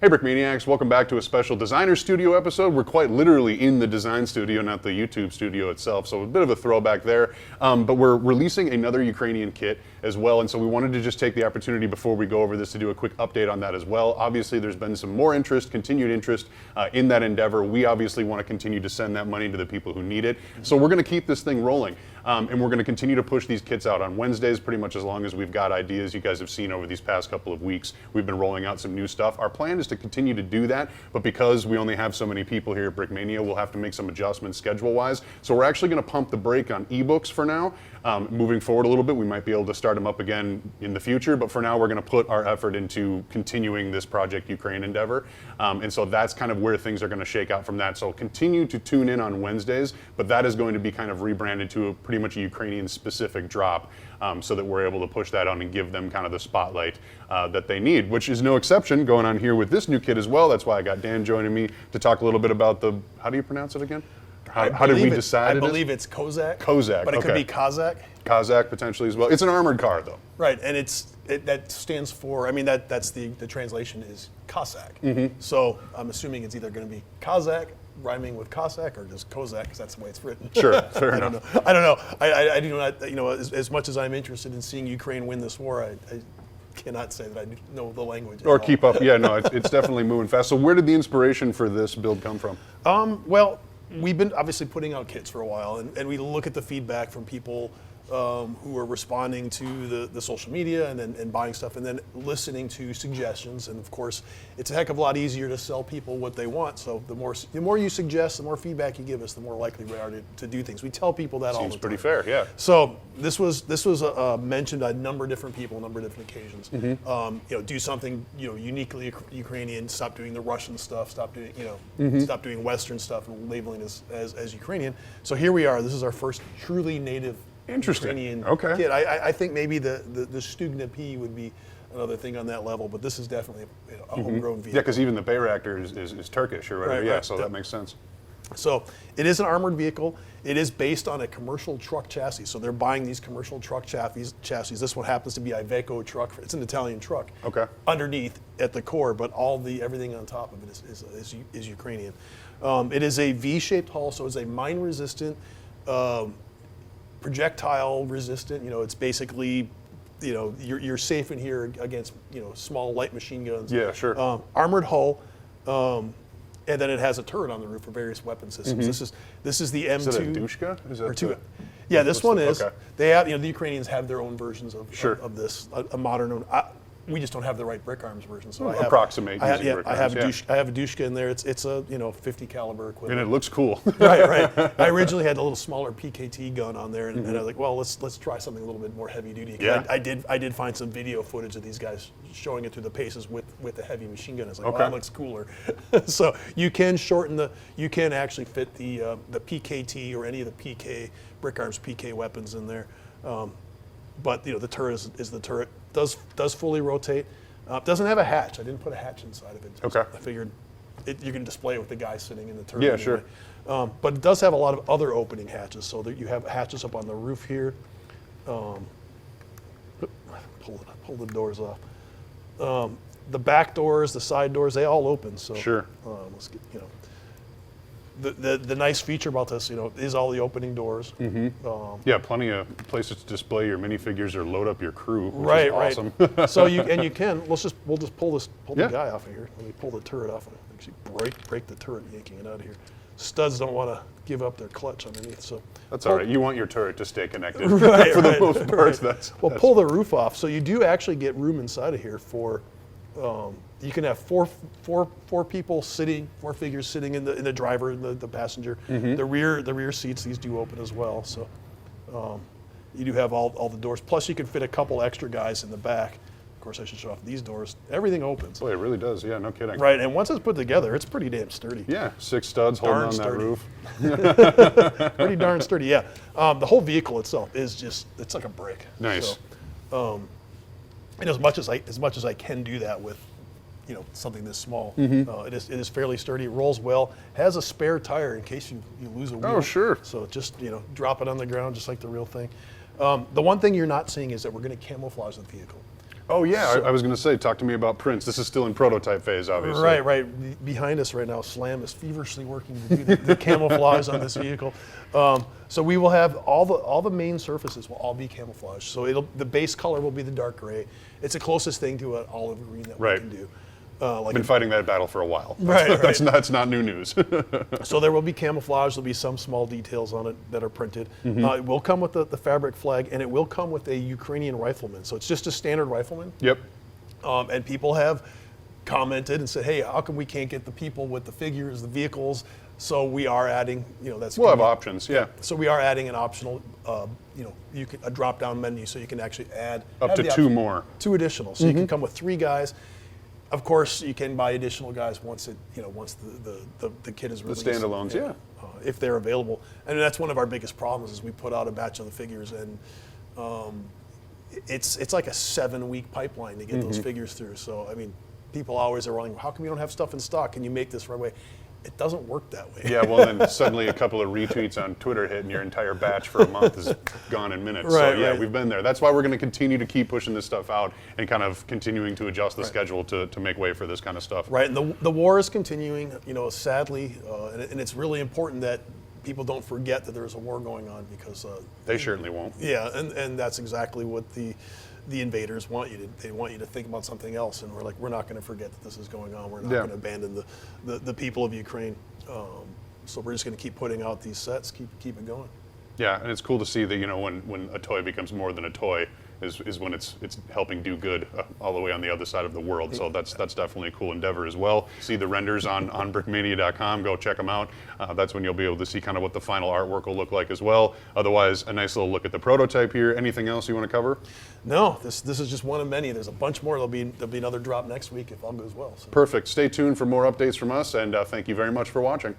Hey Brickmaniacs, welcome back to a special designer studio episode. We're quite literally in the design studio, not the YouTube studio itself, so a bit of a throwback there. But we're releasing another Ukrainian kit as well, and so we wanted to just take the opportunity before we go over this to do a quick update on that as well. Obviously there's been some more interest, continued interest in that endeavor. We obviously want to continue to send that money to the people who need it. So we're going to keep this thing rolling. And we're going to continue to push these kits out on Wednesdays pretty much as long as we've got ideas. You guys have seen over these past couple of weeks, we've been rolling out some new stuff. Our plan is to continue to do that, but because we only have so many people here at Brickmania, we'll have to make some adjustments schedule-wise. So we're actually going to pump the brake on ebooks for now. Moving forward a little bit, we might be able to start them up again in the future, but for now we're going to put our effort into continuing this Project Ukraine endeavor. And so that's kind of where things are going to shake out from that. So continue to tune in on Wednesdays, but that is going to be kind of rebranded to a pretty much a Ukrainian-specific drop, so that we're able to push that on and give them kind of the spotlight that they need, which is no exception going on here with this new kit as well. That's why I got Dan joining me to talk a little bit about the, how do you pronounce it again? How did we decide? I believe it's Kozak. Kozak, but it could okay. be Kozak. Kozak potentially as well. It's an armored car though. Right, and that stands for, I mean, that's the translation is Cossack. Mm-hmm. So I'm assuming it's either going to be Kozak, rhyming with Cossack, or just Kozak, because that's the way it's written. Sure, fair enough. I don't know. I do not, as much as I'm interested in seeing Ukraine win this war, I cannot say that I know the language. Or keep up. Yeah, no, it's definitely moving fast. So where did the inspiration for this build come from? Well, we've been obviously putting out kits for a while, and we look at the feedback from people who are responding to the social media and buying stuff, and then listening to suggestions. And of course, it's a heck of a lot easier to sell people what they want. So the more you suggest, the more feedback you give us, the more likely we are to do things. We tell people that all the time. Seems pretty fair, yeah. So this was mentioned on a number of different people, a number of different occasions. Mm-hmm. Do something uniquely Ukrainian. Stop doing the Russian stuff. Stop doing stop doing Western stuff and labeling as Ukrainian. So here we are. This is our first truly native Ukrainian kit. I think maybe the Stugna P would be another thing on that level, but this is definitely a homegrown vehicle. Yeah, because even the Bayraktar is Turkish or whatever. Right, so that makes sense. So it is an armored vehicle. It is based on a commercial truck chassis. So they're buying these commercial truck chassis. This one happens to be Iveco truck. It's an Italian truck. Okay. Underneath at the core, but everything on top of it is Ukrainian. It is a V-shaped hull, so it's a mine-resistant. Projectile resistant, it's basically, you're safe in here against, small light machine guns. Yeah, sure. Armored hull, and then it has a turret on the roof for various weapon systems. Mm-hmm. This is the M2. Is it a Dushka? Is that yeah, this one is. Okay. They have, the Ukrainians have their own versions of this, a modern one. We just don't have the right brick arms version, so I have approximate. I have a Dushka in there. It's a 50 caliber equipment, and it looks cool. right. I originally had a little smaller PKT gun on there, and I was like, well, let's try something a little bit more heavy duty. Yeah. I did find some video footage of these guys showing it through the paces with the heavy machine gun. I was like, well, that looks cooler. So you can you can actually fit the PKT or any of the PK brick arms PK weapons in there. But the turret is the turret. Does fully rotate. Doesn't have a hatch. I didn't put a hatch inside of it. I figured you can display it with the guy sitting in the turret. Yeah, anyway. sure. But it does have a lot of other opening hatches. So that you have hatches up on the roof here. Pull the doors off. The back doors, the side doors, they all open. So sure. Let's get The nice feature about this, is all the opening doors. Mm-hmm. Yeah, plenty of places to display your minifigures or load up your crew, which is awesome. So you can. We'll just pull the guy off of here. Let me pull the turret off and actually break the turret, yanking it out of here. Studs don't want to give up their clutch underneath, so that's all right. You want your turret to stay connected for the most part. Right. Pull the roof off, so you do actually get room inside of here for. You can have four figures sitting in the driver and the passenger. Mm-hmm. The rear seats, these do open as well. So you do have all the doors. Plus you can fit a couple extra guys in the back. Of course, I should show off these doors. Everything opens. Boy, it really does. Yeah, no kidding. Right, and once it's put together, it's pretty damn sturdy. Yeah, 6 studs holding on that roof. Pretty darn sturdy. Yeah, the whole vehicle itself is it's like a brick. Nice. So, and as much as I can do that with, something this small, it is fairly sturdy. It rolls well. Has a spare tire in case you lose a wheel. Oh, sure. So just drop it on the ground just like the real thing. The one thing you're not seeing is that we're going to camouflage the vehicle. Oh yeah, I was going to say, talk to me about prints. This is still in prototype phase, obviously. Right. Behind us right now, Slam is feverishly working to do the camouflage on this vehicle. So we will have all the main surfaces will all be camouflage. So the base color will be the dark gray. It's the closest thing to an olive green that we can do. I've been fighting that battle for a while. Right. That's not new news. So there will be camouflage. There'll be some small details on it that are printed. It will come with the fabric flag, and it will come with a Ukrainian rifleman. So it's just a standard rifleman. Yep. And people have commented and said, "Hey, how come we can't get the people with the figures, the vehicles?" So we are adding, we'll have options. Yeah. So we are adding an optional, a drop-down menu, so you can actually add up to two more, 2 additional. So you can come with 3 guys. Of course, you can buy additional guys once the kit is released. The standalones, yeah. If they're available, and that's one of our biggest problems is we put out a batch of the figures, and it's like a 7-week pipeline to get those figures through. So I mean, people always are wondering, how come you don't have stuff in stock? Can you make this right away? It doesn't work that way. Yeah, well, then suddenly a couple of retweets on Twitter hit, and your entire batch for a month is gone in minutes. Right, so yeah, right. We've been there. That's why we're going to continue to keep pushing this stuff out and kind of continuing to adjust the schedule to make way for this kind of stuff. Right, and the war is continuing, sadly, and it's really important that people don't forget that there's a war going on, because they certainly won't. Yeah, and that's exactly what the invaders want you to. They want you to think about something else, and we're not going to forget that this is going on. We're not going to abandon the people of Ukraine. So we're just going to keep putting out these sets, keep it going. Yeah, and it's cool to see that when a toy becomes more than a toy is when it's helping do good all the way on the other side of the world. So that's definitely a cool endeavor as well. See the renders on brickmania.com. Go check them out. That's when you'll be able to see kind of what the final artwork will look like as well. Otherwise, a nice little look at the prototype here. Anything else you want to cover? No, this is just one of many. There's a bunch more. There'll be another drop next week if all goes well. So. Perfect. Stay tuned for more updates from us, and thank you very much for watching.